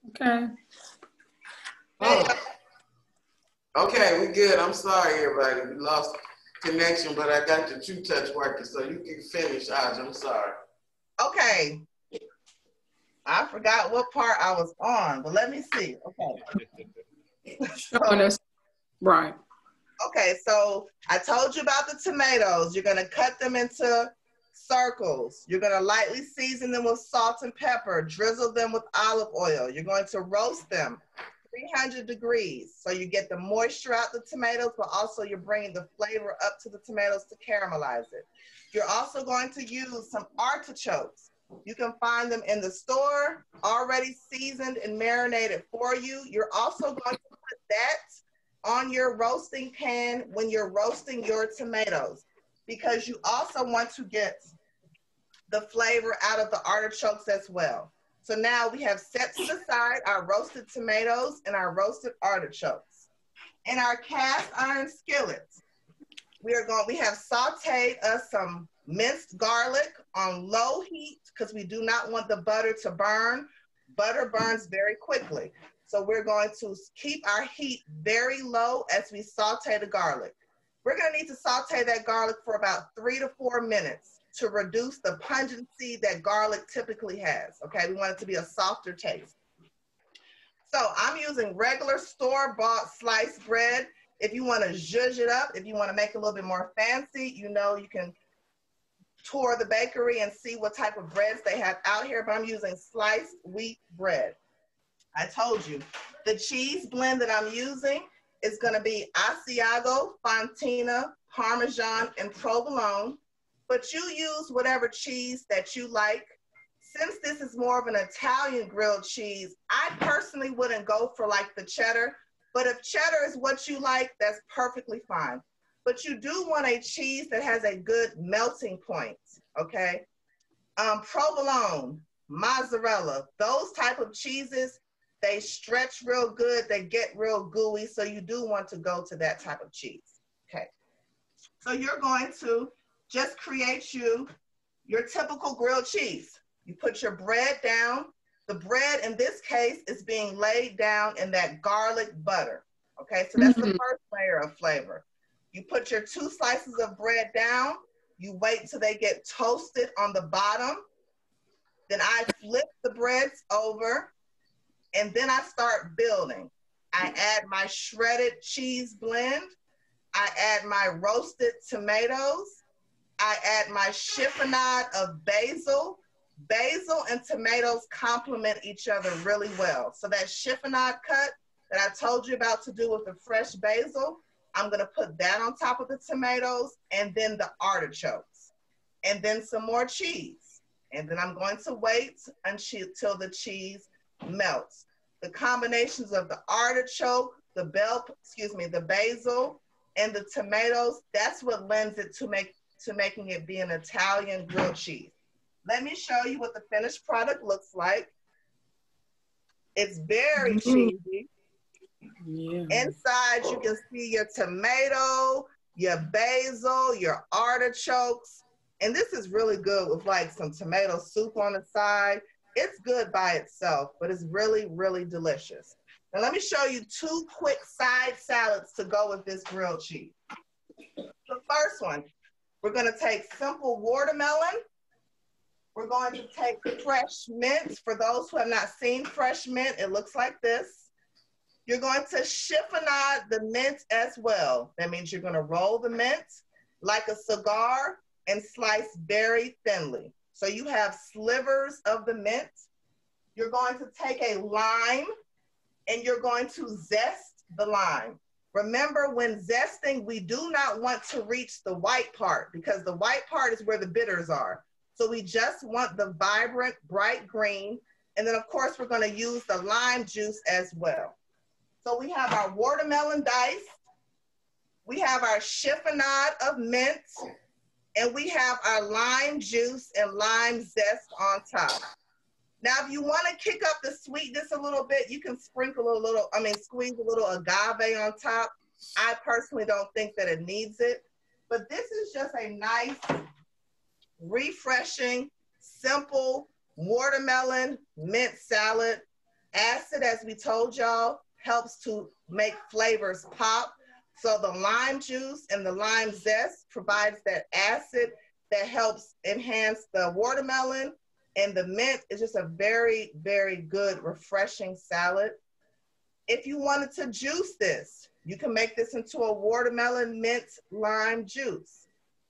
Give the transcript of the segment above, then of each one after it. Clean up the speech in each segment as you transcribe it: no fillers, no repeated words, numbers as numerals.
Okay. Oh. Okay, we good. I'm sorry, everybody. We lost connection, but I got the True Touch working, so you can finish, Aj. I'm sorry. Okay. I forgot what part I was on, but let me see. Okay. Showing us. Right. Okay, so I told you about the tomatoes. You're going to cut them into circles. You're going to lightly season them with salt and pepper, drizzle them with olive oil. You're going to roast them 300 degrees. So you get the moisture out the tomatoes, but also you're bringing the flavor up to the tomatoes to caramelize it. You're also going to use some artichokes. You can find them in the store, already seasoned and marinated for you. You're also going to put that on your roasting pan when you're roasting your tomatoes, because you also want to get the flavor out of the artichokes as well. So now we have set to the side our roasted tomatoes and our roasted artichokes. In our cast iron skillets, we have sauteed us some minced garlic on low heat because we do not want the butter to burn. Butter burns very quickly. So we're going to keep our heat very low as we saute the garlic. We're going to need to saute that garlic for about 3 to 4 minutes to reduce the pungency that garlic typically has, okay? We want it to be a softer taste. So I'm using regular store-bought sliced bread. If you want to zhuzh it up, if you want to make it a little bit more fancy, you know, you can tour the bakery and see what type of breads they have out here, but I'm using sliced wheat bread. I told you, the cheese blend that I'm using is going to be Asiago, Fontina, Parmesan, and Provolone, but you use whatever cheese that you like. Since this is more of an Italian grilled cheese, I personally wouldn't go for like the cheddar, but if cheddar is what you like, that's perfectly fine. But you do want a cheese that has a good melting point, okay? Provolone, mozzarella, those type of cheeses, they stretch real good, they get real gooey, so you do want to go to that type of cheese, okay? So you're going to just create your typical grilled cheese. You put your bread down. The bread in this case is being laid down in that garlic butter, okay? So that's the first layer of flavor. You put your 2 slices of bread down. You wait till they get toasted on the bottom. Then I flip the breads over, and then I start building. I add my shredded cheese blend. I add my roasted tomatoes. I add my chiffonade of basil. Basil and tomatoes complement each other really well. So that chiffonade cut that I told you about to do with the fresh basil, I'm gonna put that on top of the tomatoes, and then the artichokes, and then some more cheese. And then I'm going to wait until the cheese melts. The combinations of the artichoke, the basil, and the tomatoes, that's what lends it to making it be an Italian grilled cheese. Let me show you what the finished product looks like. It's very cheesy. Yeah. Inside, you can see your tomato, your basil, your artichokes. And this is really good with like some tomato soup on the side. It's good by itself, but it's really, really delicious. Now let me show you 2 quick side salads to go with this grilled cheese. The first one, we're gonna take simple watermelon. We're going to take fresh mint. For those who have not seen fresh mint, it looks like this. You're going to chiffonade the mint as well. That means you're gonna roll the mint like a cigar and slice very thinly. So you have slivers of the mint. You're going to take a lime and you're going to zest the lime. Remember, when zesting, we do not want to reach the white part because the white part is where the bitters are. So we just want the vibrant, bright green. And then of course, we're gonna use the lime juice as well. So we have our watermelon diced, we have our chiffonade of mint, and we have our lime juice and lime zest on top. Now, if you wanna kick up the sweetness a little bit, you can sprinkle squeeze a little agave on top. I personally don't think that it needs it, but this is just a nice, refreshing, simple watermelon mint salad. Acid, as we told y'all, helps to make flavors pop. So the lime juice and the lime zest provides that acid that helps enhance the watermelon, and the mint is just a very, very good, refreshing salad. If you wanted to juice this, you can make this into a watermelon mint lime juice.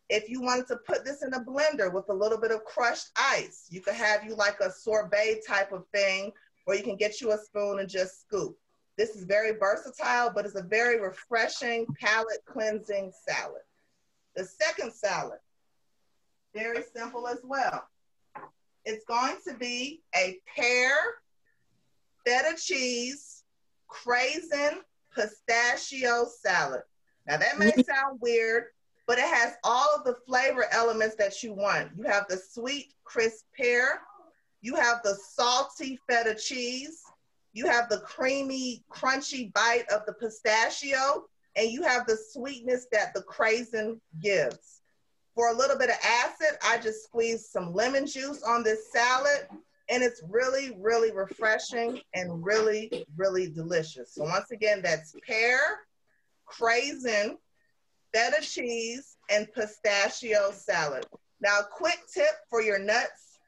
If you wanted to put this in a blender with a little bit of crushed ice, you could have you like a sorbet type of thing, or you can get you a spoon and just scoop. This is very versatile, but it's a very refreshing, palate cleansing salad. The second salad, very simple as well. It's going to be a pear, feta cheese, craisin, pistachio salad. Now that may sound weird, but it has all of the flavor elements that you want. You have the sweet, crisp pear, you have the salty feta cheese, you have the creamy, crunchy bite of the pistachio, and you have the sweetness that the craisin gives. For a little bit of acid, I just squeezed some lemon juice on this salad, and it's really, really refreshing and really, really delicious. So once again, that's pear, craisin, feta cheese, and pistachio salad. Now, a quick tip for your nuts.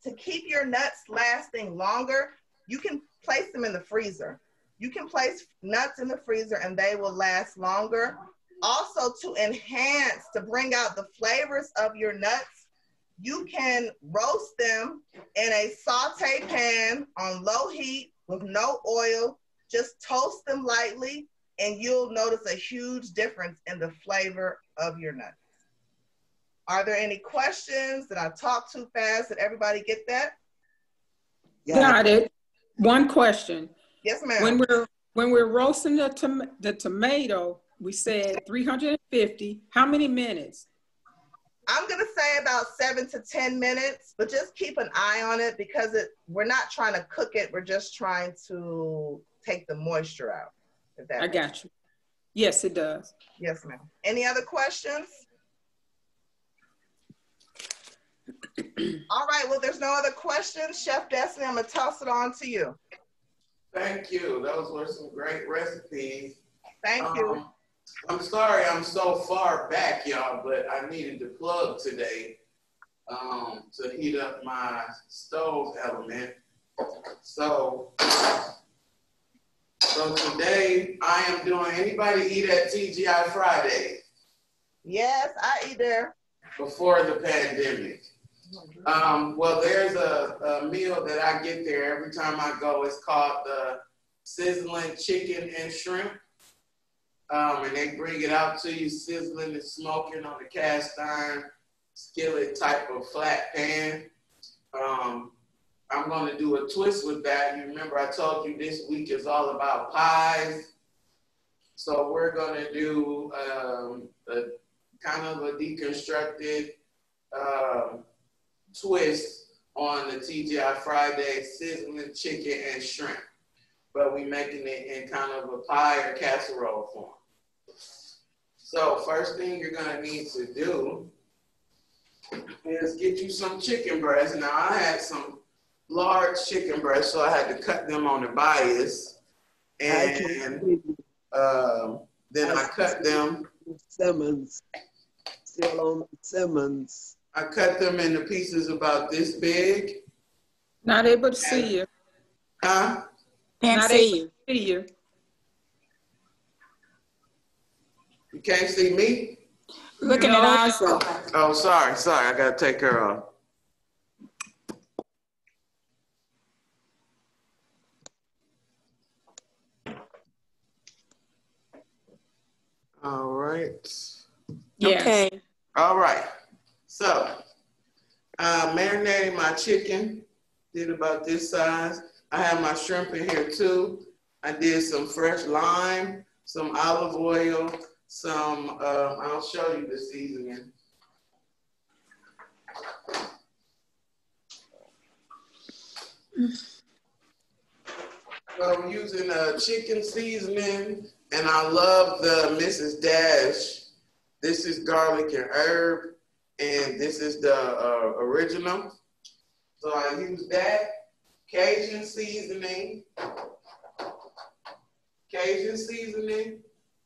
To keep your nuts lasting longer, you can place them in the freezer. You can place nuts in the freezer and they will last longer. Also, to enhance, to bring out the flavors of your nuts, you can roast them in a saute pan on low heat with no oil. Just toast them lightly and you'll notice a huge difference in the flavor of your nuts. Are there any questions? Did I talk too fast? Did everybody get that? Got it. One question. Yes, ma'am. When we're roasting the tomato, we said 350. How many minutes? I'm gonna say about 7 to 10 minutes, but just keep an eye on it because we're not trying to cook it. We're just trying to take the moisture out. I got you. Yes, it does. Yes, ma'am. Any other questions? All right, well, there's no other questions. Chef Destiny, I'm gonna toss it on to you. Thank you. Those were some great recipes. Thank you. I'm sorry I'm so far back, y'all, but I needed to plug today to heat up my stove element. So today I am doing, anybody eat at TGI Friday? Yes, I eat there. Before the pandemic. Well, there's a meal that I get there every time I go. It's called the sizzling chicken and shrimp. And they bring it out to you sizzling and smoking on a cast iron skillet type of flat pan. I'm going to do a twist with that. You remember I told you this week is all about pies. So we're going to do a kind of a deconstructed twist on the TGI Friday sizzling chicken and shrimp, but we making it in kind of a pie or casserole form. So first thing you're gonna need to do is get you some chicken breasts. Now I had some large chicken breasts, so I had to cut them on the bias, and then I cut them. Simmons. Still on Simmons. I cut them into pieces about this big. Not able to see you. Huh? Can't see you. See you. You can't see me? Looking at eyes. Oh, sorry. I gotta take her off. All right. Yes. Okay. All right. So, marinating my chicken, did about this size. I have my shrimp in here too. I did some fresh lime, some olive oil, some, I'll show you the seasoning. So I'm using a chicken seasoning, and I love the Mrs. Dash. This is garlic and herb, and this is the original. So I use that. Cajun seasoning,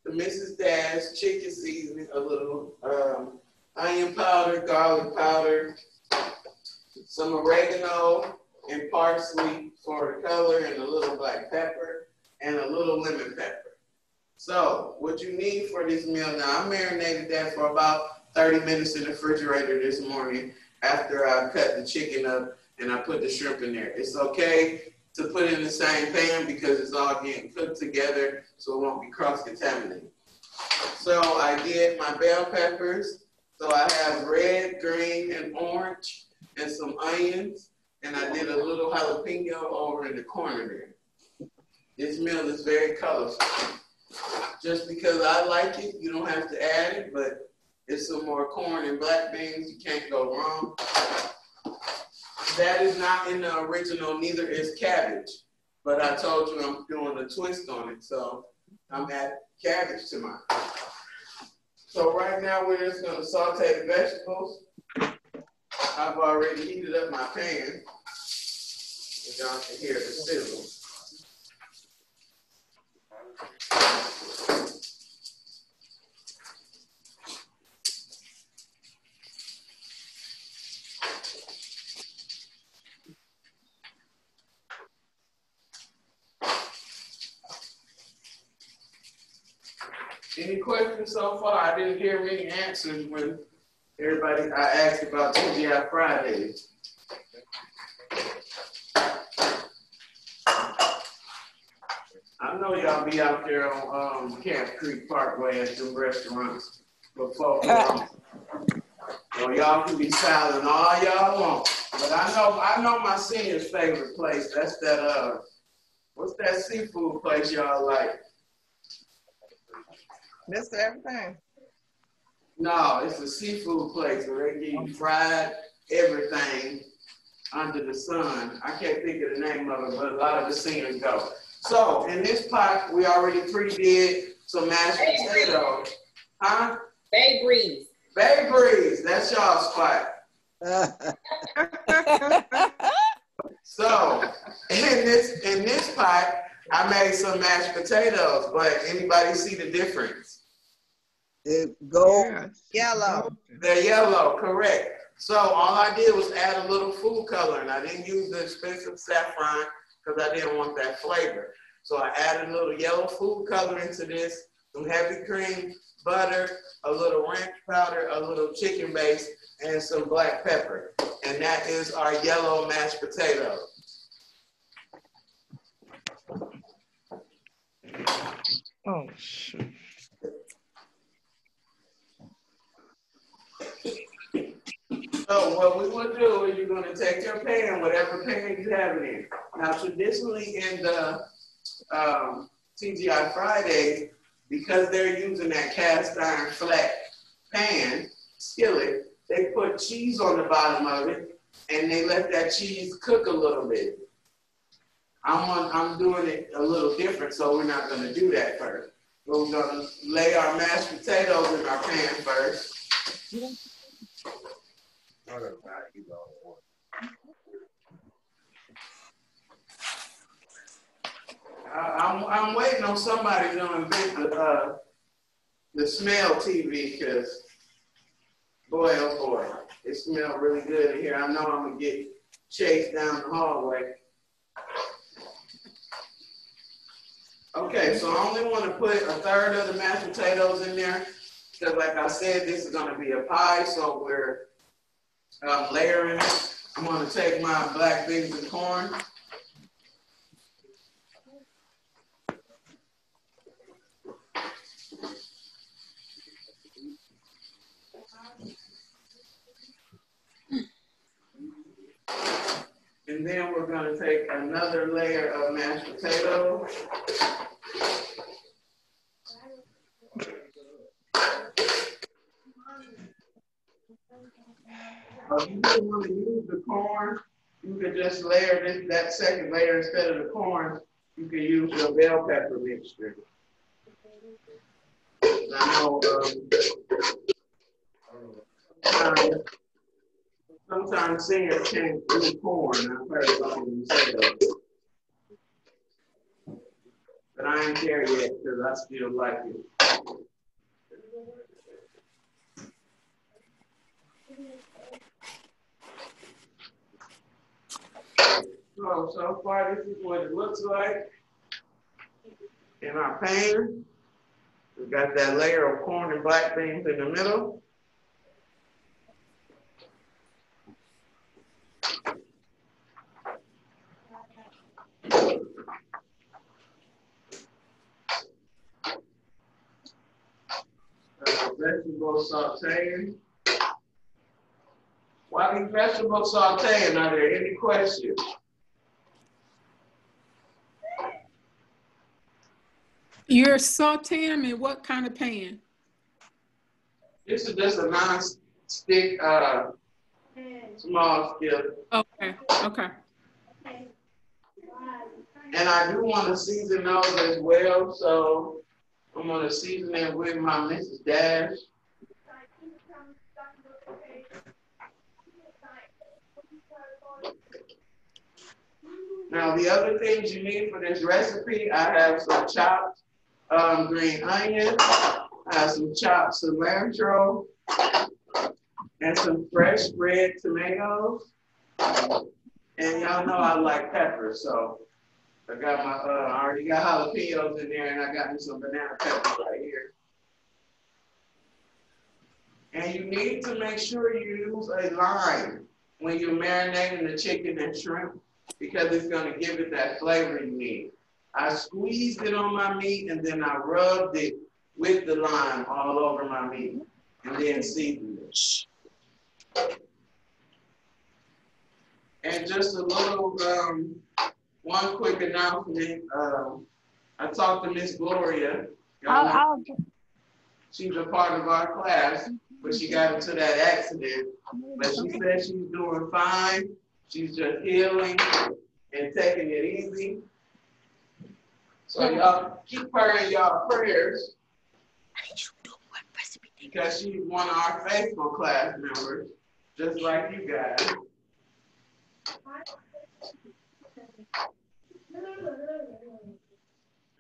the Mrs. Dash chicken seasoning, a little onion powder, garlic powder, some oregano and parsley for the color, and a little black pepper, and a little lemon pepper. So what you need for this meal, now I marinated that for about 30 minutes in the refrigerator this morning after I cut the chicken up and I put the shrimp in there. It's okay to put it in the same pan because it's all getting cooked together so it won't be cross-contaminated. So I did my bell peppers. So I have red, green, and orange, and some onions, and I did a little jalapeno over in the corner there. This meal is very colorful. Just because I like it, you don't have to add it, but it's some more corn and black beans. You can't go wrong. That is not in the original, neither is cabbage. But I told you I'm doing a twist on it, so I'm adding cabbage to mine. So right now we're just gonna saute the vegetables. I've already heated up my pan. Y'all can hear the sizzle. Any questions so far? I didn't hear many answers when I asked about TGI Fridays. I know y'all be out there on Camp Creek Parkway at some restaurants before. So y'all can be silent all y'all want. But I know my senior's favorite place. That's that what's that seafood place y'all like? Mr. Everything. No, it's a seafood place where they give you fried everything under the sun. I can't think of the name of it, but a lot of the seniors go. So in this pot, we already pre-did some mashed potatoes. Huh? Bay Breeze. Bay Breeze, that's y'all's spot. So in this pot, I made some mashed potatoes, but anybody see the difference? Yellow. They're yellow, correct. So all I did was add a little food color, and I didn't use the expensive saffron because I didn't want that flavor. So I added a little yellow food color into this, some heavy cream, butter, a little ranch powder, a little chicken base, and some black pepper. And that is our yellow mashed potato. Oh, shoot. So what we will do is you're going to take your pan, whatever pan you have it in. Now, traditionally in the TGI Fridays, because they're using that cast iron flat pan, skillet, they put cheese on the bottom of it, and they let that cheese cook a little bit. I'm doing it a little different, so we're not going to do that first. We're going to lay our mashed potatoes in our pan first. I'm waiting on somebody to invent the smell TV, because boy, oh boy, it smells really good in here. I know I'm gonna get chased down the hallway. Okay, so I only want to put a third of the mashed potatoes in there because, like I said, this is going to be a pie, so we're layering it. I'm going to take my black beans and corn. And then we're going to take another layer of mashed potatoes. If you didn't want to use the corn, you could just layer that second layer instead of the corn. You can use your bell pepper mixture. I know Sometimes singers can't do corn. I've heard some of them say that. But I ain't there yet because I still like it. So far, this is what it looks like in our pan. We've got that layer of corn and black beans in the middle. Vegetable sauteing. While these vegetables sauteing, are there any questions? You're sauteing them in what kind of pan? This is just a non-stick, small skillet. Okay, okay. And I do want to season those as well, so I'm going to season it with my Mrs. Dash. Now, the other things you need for this recipe, I have some chopped green onion, I have some chopped cilantro, and some fresh red tomatoes. And y'all know I like peppers, so I got my, I already got jalapenos in there, and I got me some banana peppers right here. And you need to make sure you use a lime when you're marinating the chicken and shrimp, because it's gonna give it that flavor you need. I squeezed it on my meat, and then I rubbed it with the lime all over my meat, and then seasoned it. And just a little, one quick announcement. I talked to Miss Gloria. She's a part of our class, but she got into that accident. But she said she's doing fine. She's just healing and taking it easy. So y'all keep her in y'all prayers, because she's one of our faithful class members, just like you guys.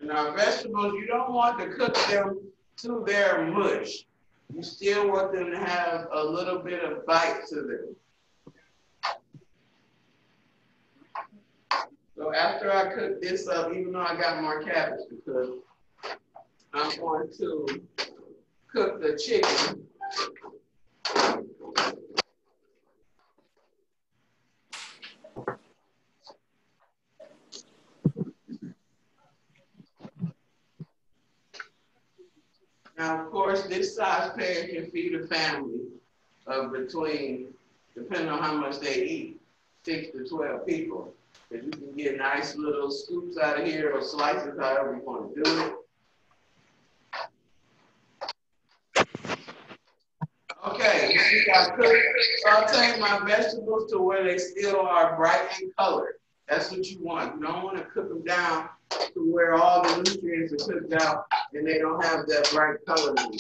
And our vegetables, you don't want to cook them to their mush. You still want them to have a little bit of bite to them. So after I cook this up, even though I got more cabbage to cook, I'm going to cook the chicken. Now, of course, this size pan can feed a family of between, depending on how much they eat, 6 to 12 people. Because you can get nice little scoops out of here or slices, however you want to do it. Okay, I saute my vegetables to where they still are bright in color. That's what you want. You don't want to cook them down to where all the nutrients are cooked out and they don't have that bright color in them.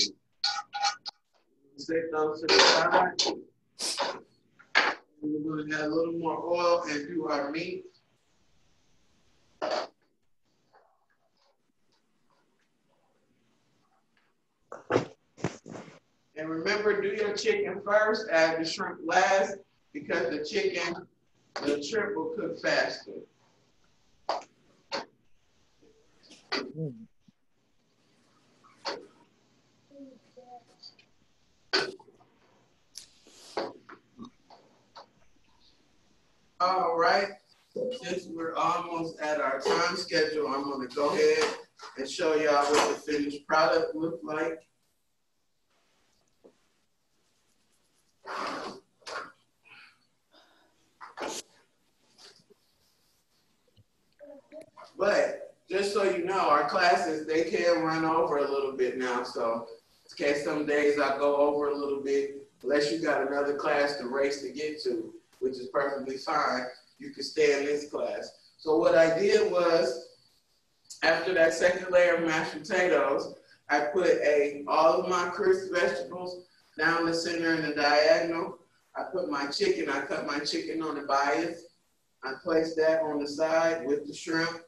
Set those to the side. We're going to add a little more oil and do our meat. And remember, do your chicken first, add the shrimp last, because the shrimp will cook faster. All right, since we're almost at our time schedule, I'm going to go ahead and show y'all what the finished product looks like. But just so you know, our classes, they can run over a little bit now. So in case some days I go over a little bit, unless you got another class to race to get to, which is perfectly fine, you can stay in this class. So what I did was, after that second layer of mashed potatoes, I put all of my crisp vegetables down the center and the diagonal. I put my chicken, I cut my chicken on the bias. I placed that on the side with the shrimp.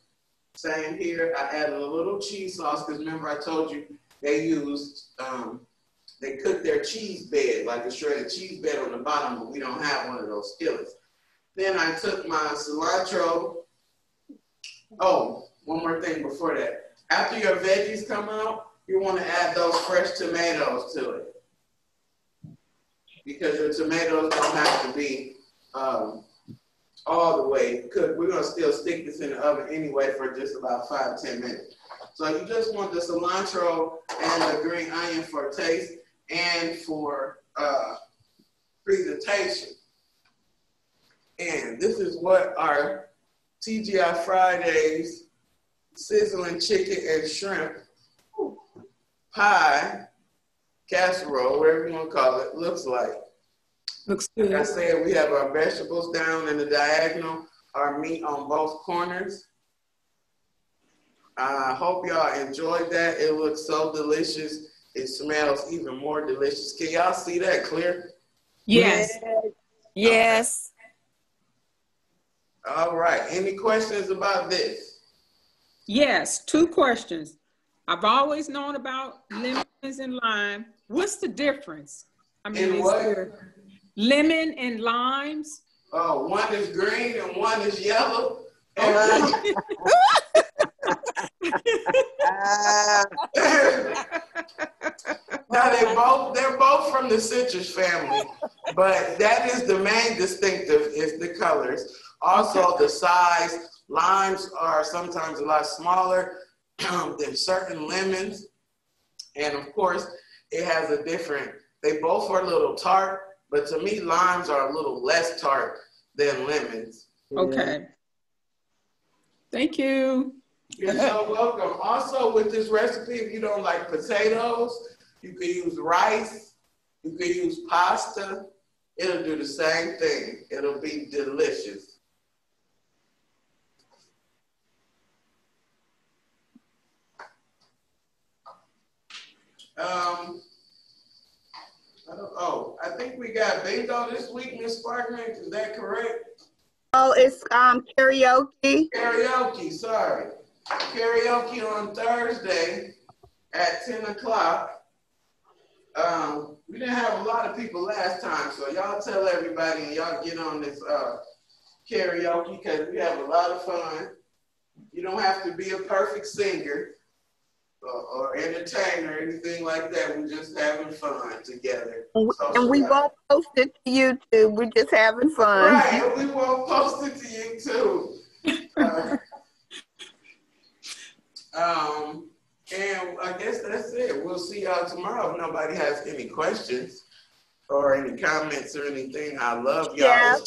Same here, I added a little cheese sauce because remember I told you they used, they cooked their cheese bed, like a shredded cheese bed on the bottom, but we don't have one of those skillets. Then I took my cilantro. Oh, one more thing before that. After your veggies come out, you want to add those fresh tomatoes to it. Because your tomatoes don't have to be all the way cooked. We're going to still stick this in the oven anyway for just about 5-10 minutes. So you just want the cilantro and the green onion for taste and for presentation. And this is what our TGI Fridays sizzling chicken and shrimp pie, casserole, whatever you want to call it, looks like. Looks good. Like I said, we have our vegetables down in the diagonal, our meat on both corners. I hope y'all enjoyed that. It looks so delicious. It smells even more delicious. Can y'all see that clear? Yes. Yes. Okay. All right. Any questions about this? Yes, 2 questions. I've always known about lemons and lime. What's the difference? I mean, In what? Lemon and limes? Oh, one is green and one is yellow. Now they're both from the citrus family, but that is the main distinctive is the colors. Also the size. Limes are sometimes a lot smaller than certain lemons. And of course, it has a different, they both are a little tart, but to me, limes are a little less tart than lemons. Okay. Thank you. You're so welcome. Also with this recipe, if you don't like potatoes, you can use rice, you can use pasta. It'll do the same thing. It'll be delicious. I think we got bingo this week, Miss Sparkman. Is that correct? Oh, it's karaoke. Karaoke, sorry. Karaoke on Thursday at 10 o'clock. We didn't have a lot of people last time, so y'all tell everybody and y'all get on this karaoke because we have a lot of fun. You don't have to be a perfect singer or entertainer or anything like that. We're just having fun together. And we won't post it to YouTube. We're just having fun. Right, we won't post it to YouTube. And I guess that's it. We'll see y'all tomorrow. If nobody has any questions or any comments or anything, I love y'all. Yeah.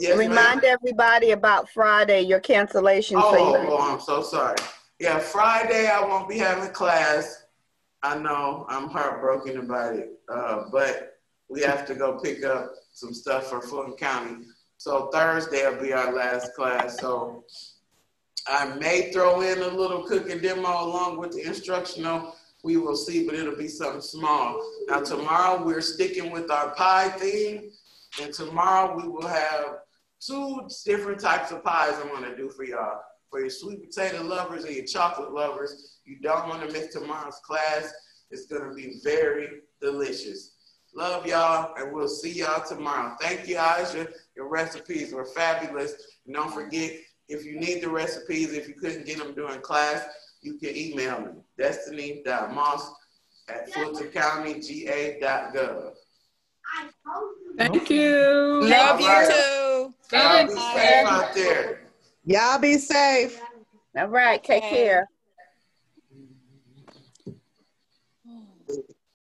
Yes, Remind everybody about Friday, your cancellation. I'm so sorry. Yeah, Friday I won't be having class. I know I'm heartbroken about it, but we have to go pick up some stuff for Fulton County. So Thursday will be our last class. So I may throw in a little cooking demo along with the instructional. We will see, but it'll be something small. Now tomorrow we're sticking with our pie theme, and tomorrow we will have 2 different types of pies I'm gonna do for y'all. For your sweet potato lovers and your chocolate lovers, you don't want to miss tomorrow's class. It's going to be very delicious. Love y'all, and we'll see y'all tomorrow. Thank you, Aisha. Your recipes were fabulous. And don't forget, if you need the recipes, if you couldn't get them during class, you can email me, destiny.moss@fultoncountyga.gov. Thank you. Love you Right. too. Y'all be safe out there. Y'all be safe. All right, take care.